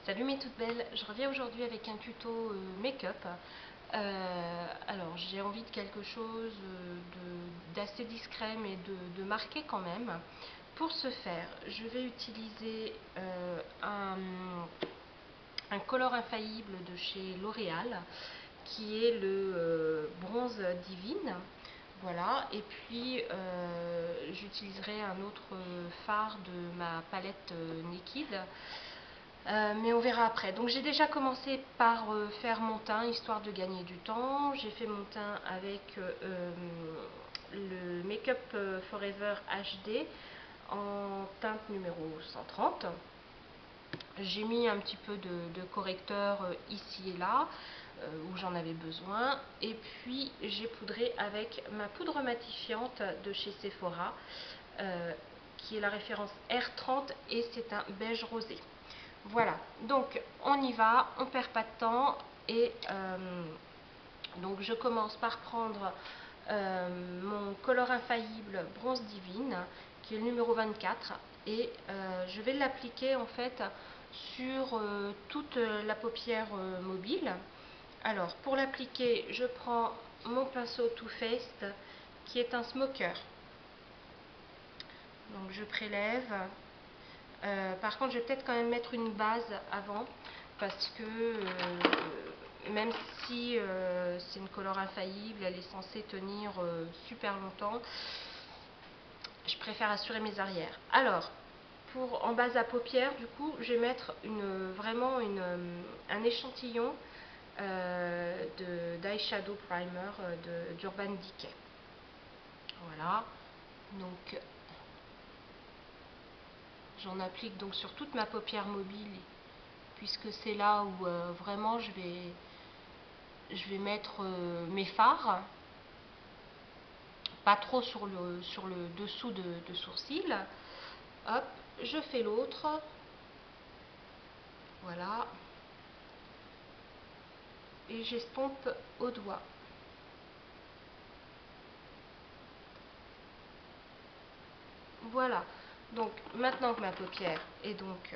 Salut mes toutes belles, je reviens aujourd'hui avec un tuto make-up. Alors j'ai envie de quelque chose d'assez discret mais de marqué quand même. Pour ce faire, je vais utiliser un color infaillible de chez L'Oréal qui est le bronze divine. Voilà, et puis j'utiliserai un autre fard de ma palette Naked. Mais on verra après. Donc j'ai déjà commencé par faire mon teint histoire de gagner du temps. J'ai fait mon teint avec le Make Up Forever HD en teinte numéro 130. J'ai mis un petit peu de correcteur ici et là où j'en avais besoin. Et puis j'ai poudré avec ma poudre matifiante de chez Sephora qui est la référence R30 et c'est un beige rosé. Voilà, donc on y va, on perd pas de temps et donc je commence par prendre mon color infaillible bronze divine qui est le numéro 24 et je vais l'appliquer en fait sur toute la paupière mobile. Alors pour l'appliquer, je prends mon pinceau Too Faced qui est un smoker. Donc je prélève. Par contre, je vais peut-être quand même mettre une base avant parce que même si c'est une color infaillible, elle est censée tenir super longtemps. Je préfère assurer mes arrières. Alors, en base à paupières, du coup, je vais mettre vraiment un échantillon d'eyeshadow primer d'Urban Decay. Voilà. Donc, j'en applique donc sur toute ma paupière mobile puisque c'est là où vraiment je vais mettre mes fards, pas trop sur le dessous de sourcil. Hop, je fais l'autre, voilà, et j'estompe au doigt. Voilà, donc maintenant que ma paupière est donc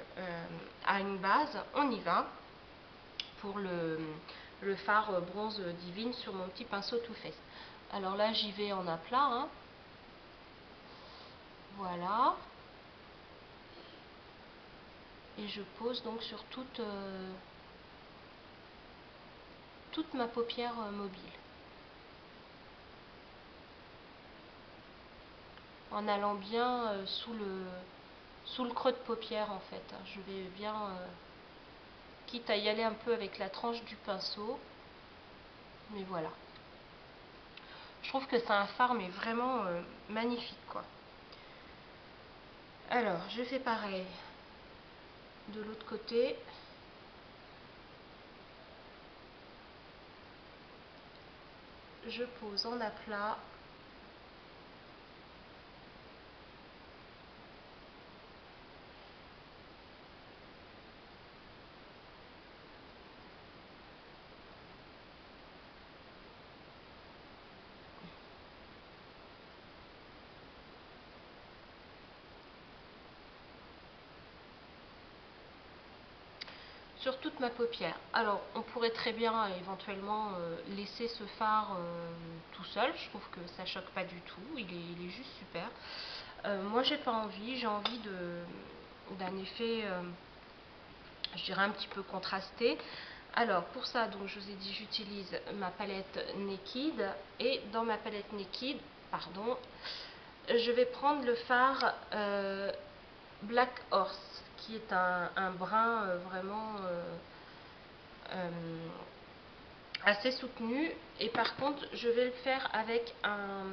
à une base, on y va pour le fard bronze divine sur mon petit pinceau Too Faced. Alors là, j'y vais en aplat, hein. Voilà. Et je pose donc sur toute ma paupière mobile. En allant bien sous le creux de paupière en fait. Je vais bien, quitte à y aller un peu avec la tranche du pinceau. Mais voilà. Je trouve que c'est un fard mais vraiment magnifique quoi. Alors, je fais pareil de l'autre côté. Je pose en aplat. Sur toute ma paupière. Alors, on pourrait très bien éventuellement laisser ce fard tout seul. Je trouve que ça choque pas du tout. Il est juste super. Moi, j'ai pas envie. J'ai envie d'un effet, je dirais, un petit peu contrasté. Alors, pour ça, donc, je vous ai dit, j'utilise ma palette Naked. Et dans ma palette Naked, pardon, je vais prendre le fard Black Horse, qui est un brun vraiment assez soutenu. Et par contre, je vais le faire avec un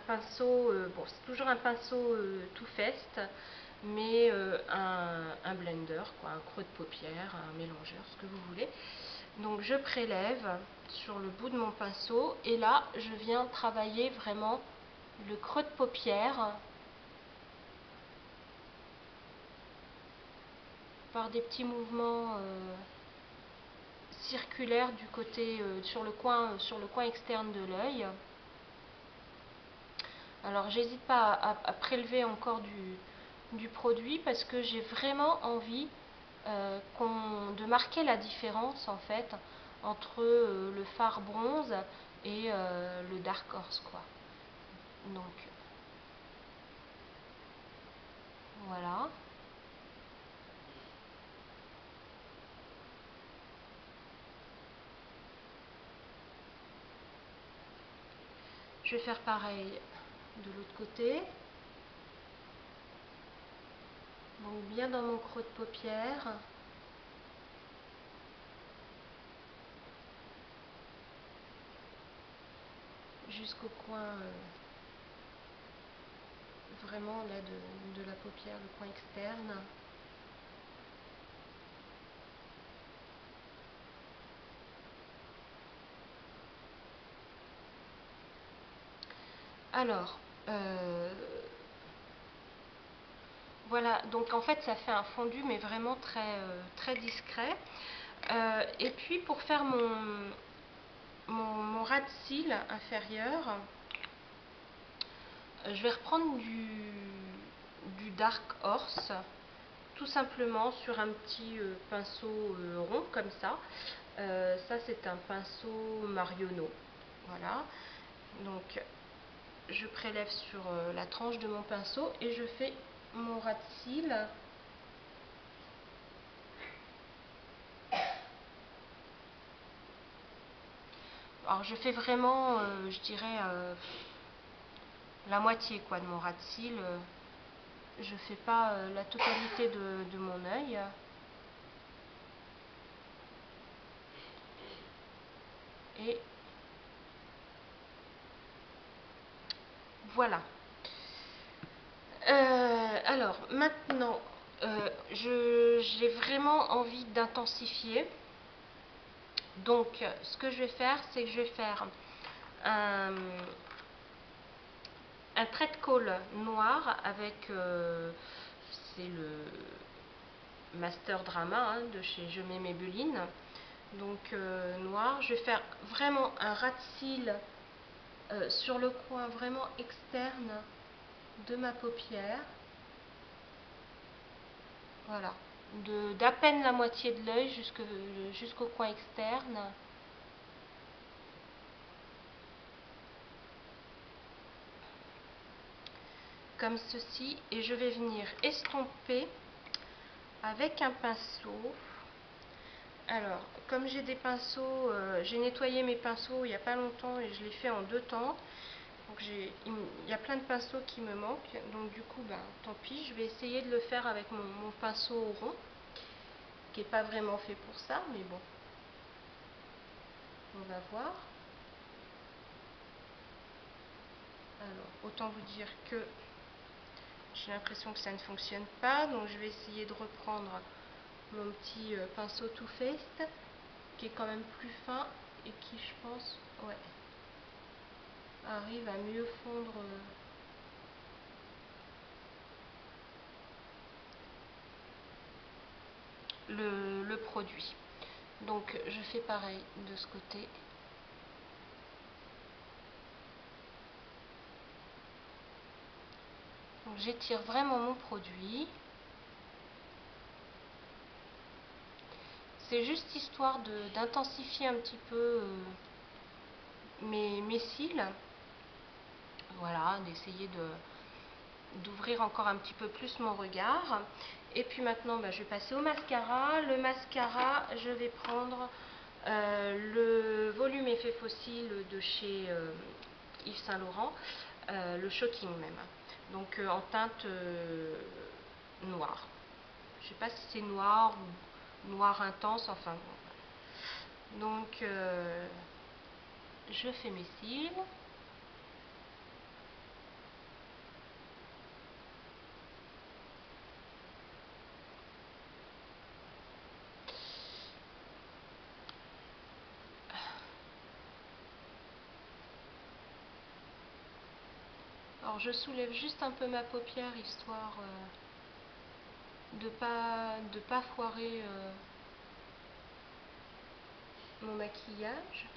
pinceau, bon, c'est toujours un pinceau Too Faced, mais un blender, quoi, un creux de paupière, un mélangeur, ce que vous voulez. Donc je prélève sur le bout de mon pinceau et là je viens travailler vraiment le creux de paupière par des petits mouvements circulaires du côté sur le coin externe de l'œil. Alors j'hésite pas à prélever encore du produit parce que j'ai vraiment envie de marquer la différence en fait entre le fard bronze et le Dark Horse, quoi. Donc voilà. Je vais faire pareil de l'autre côté. Donc bien dans mon creux de paupière. Jusqu'au coin vraiment là de la paupière, le coin externe. Alors, voilà, donc en fait ça fait un fondu mais vraiment très discret. Et puis pour faire mon ras de cils inférieur, je vais reprendre du Dark Horse, tout simplement sur un petit pinceau rond comme ça. Ça c'est un pinceau Marionneau, voilà. Donc je prélève sur la tranche de mon pinceau et je fais mon ras de cils. Alors je fais vraiment, je dirais, la moitié quoi de mon ras de cils. Je fais pas la totalité de mon œil. Et voilà. Alors maintenant, j'ai vraiment envie d'intensifier. Donc ce que je vais faire, c'est que je vais faire un trait de colle noir avec, c'est le Master Drama hein, de chez Je mets Maybelline. Donc noir, je vais faire vraiment un ras de cils sur le coin vraiment externe de ma paupière. Voilà, d'à peine la moitié de l'œil jusqu'au coin externe. Comme ceci, et je vais venir estomper avec un pinceau. Alors, comme j'ai des pinceaux, j'ai nettoyé mes pinceaux il n'y a pas longtemps et je l'ai fait en 2 temps. Donc il y a plein de pinceaux qui me manquent, donc du coup, ben, tant pis, je vais essayer de le faire avec mon pinceau rond, qui n'est pas vraiment fait pour ça, mais bon, on va voir. Alors, autant vous dire que j'ai l'impression que ça ne fonctionne pas, donc je vais essayer de reprendre mon petit pinceau Too Faced, qui est quand même plus fin et qui, je pense, ouais, arrive à mieux fondre le produit. Donc je fais pareil de ce côté. Donc j'étire vraiment mon produit. C'est juste histoire d'intensifier un petit peu mes cils. Voilà, d'essayer d'ouvrir encore un petit peu plus mon regard. Et puis maintenant, bah, je vais passer au mascara. Le mascara, je vais prendre le volume effet fossile de chez Yves Saint Laurent, le Shocking même. Donc en teinte noire. Je sais pas si c'est noir ou noir intense, enfin bon. Donc je fais mes cils. Alors je soulève juste un peu ma paupière histoire de pas foirer mon maquillage.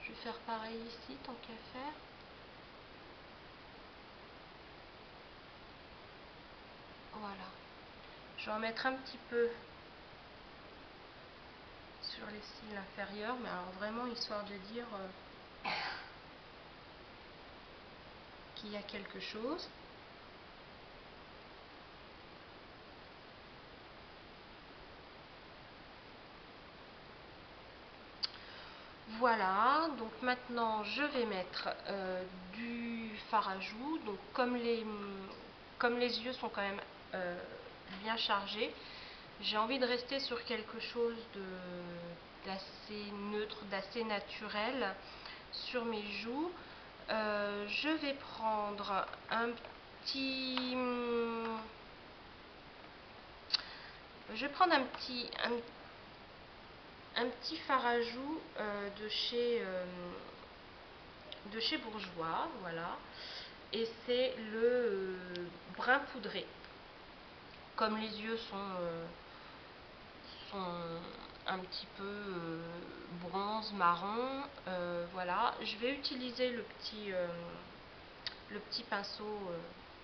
Je vais faire pareil ici tant qu'à faire. Voilà. Je vais en mettre un petit peu sur les cils inférieurs, mais alors vraiment histoire de dire qu'il y a quelque chose. Voilà, donc maintenant je vais mettre du fard à joues. Donc comme les yeux sont quand même bien chargés, j'ai envie de rester sur quelque chose d'assez neutre, d'assez naturel sur mes joues. Je vais prendre un petit... Je vais prendre un petit fard à joues de chez Bourjois, voilà. Et c'est le brun poudré. Comme les yeux sont un petit peu bronze, marron, voilà. Je vais utiliser le petit pinceau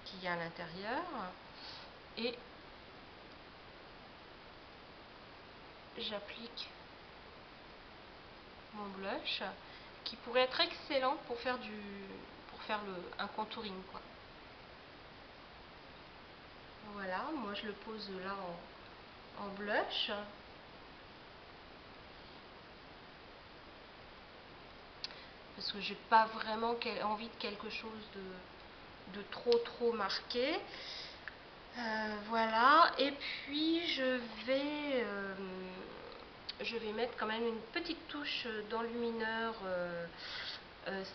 qu'il y a à l'intérieur et j'applique mon blush qui pourrait être excellent pour faire un contouring, quoi. Voilà, moi je le pose là en blush. Parce que j'ai pas vraiment envie de quelque chose de trop marqué. Voilà, et puis je vais mettre quand même une petite touche d'enlumineur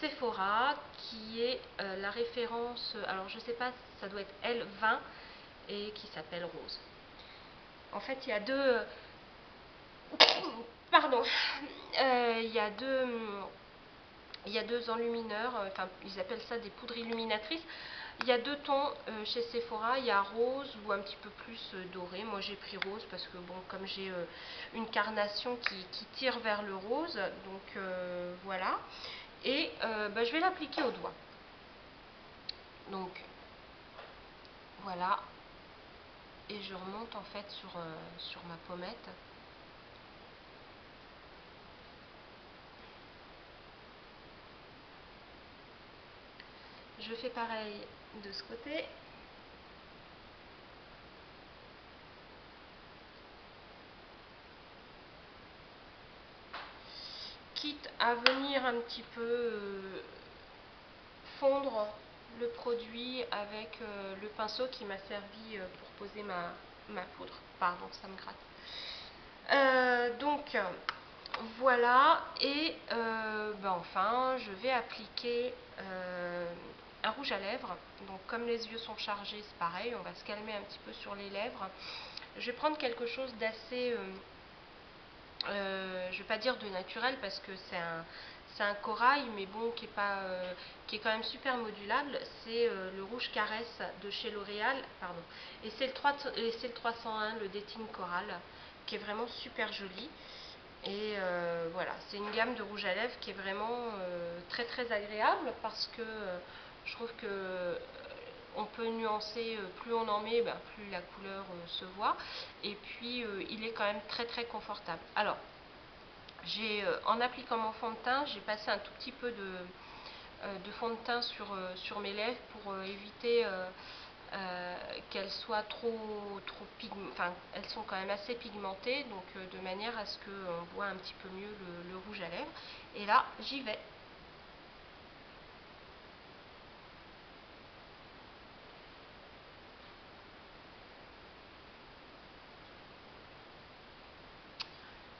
Sephora qui est la référence, alors je sais pas, ça doit être L20 et qui s'appelle Rose. En fait, il y a deux pardon, il y a deux enlumineurs, enfin ils appellent ça des poudres illuminatrices. Il y a deux tons chez Sephora, il y a rose ou un petit peu plus doré. Moi j'ai pris rose parce que bon, comme j'ai une carnation qui tire vers le rose, donc voilà. Et je vais l'appliquer au doigt. Donc voilà, et je remonte en fait sur ma pommette. Je fais pareil de ce côté. Quitte à venir un petit peu fondre le produit avec le pinceau qui m'a servi pour poser ma poudre. Pardon, ça me gratte. Donc voilà, et enfin je vais appliquer un rouge à lèvres. Donc comme les yeux sont chargés, c'est pareil, on va se calmer un petit peu sur les lèvres. Je vais prendre quelque chose d'assez je vais pas dire de naturel parce que c'est un corail, mais bon, qui est quand même super modulable. C'est le rouge caresse de chez L'Oréal, pardon. Et c'est le 301, le Dating Coral, qui est vraiment super joli. Et voilà, c'est une gamme de rouge à lèvres qui est vraiment très très agréable parce que je trouve que on peut nuancer, plus on en met, plus la couleur se voit. Et puis il est quand même très très confortable. Alors, en appliquant mon fond de teint, j'ai passé un tout petit peu de fond de teint sur mes lèvres pour éviter qu'elles soient trop pigmentées. Enfin, elles sont quand même assez pigmentées, donc de manière à ce qu'on voit un petit peu mieux le rouge à lèvres. Et là, j'y vais.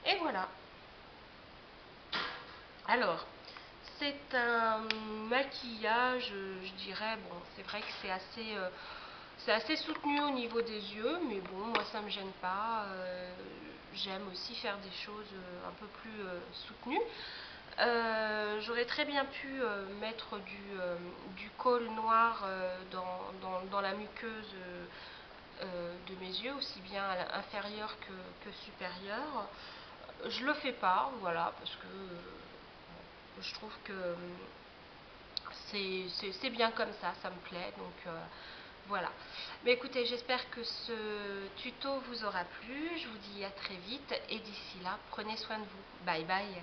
Et voilà. Alors, c'est un maquillage, je dirais, bon, c'est vrai que c'est assez soutenu au niveau des yeux, mais bon, moi ça me gêne pas. J'aime aussi faire des choses un peu plus soutenues. J'aurais très bien pu mettre du col noir dans la muqueuse de mes yeux, aussi bien à l'inférieur que supérieur. Je le fais pas, voilà, parce que je trouve que c'est bien comme ça me plaît. Donc Voilà. Mais écoutez, j'espère que ce tuto vous aura plu. Je vous dis à très vite et d'ici là, prenez soin de vous. Bye bye.